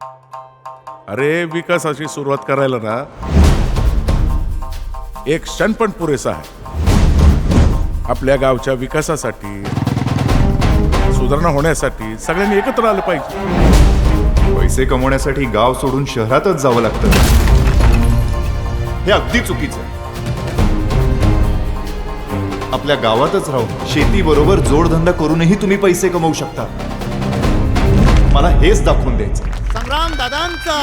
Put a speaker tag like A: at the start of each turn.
A: अरे विकासाची सुरुवात करायला ना एक क्षण पण पुरेसा आहे. आपल्या गावच्या विकासासाठी, सुधारणा होण्यासाठी सगळ्यांनी एकत्र आलं पाहिजे.
B: पैसे कमवण्यासाठी गाव सोडून शहरातच जावं लागतं, हे अगदी चुकीचं आहे. आपल्या गावातच राहून शेतीबरोबर जोडधंदा करूनही तुम्ही पैसे कमवू शकता. मला हेच दाखवून द्यायचं.
C: संग्राम दादांचा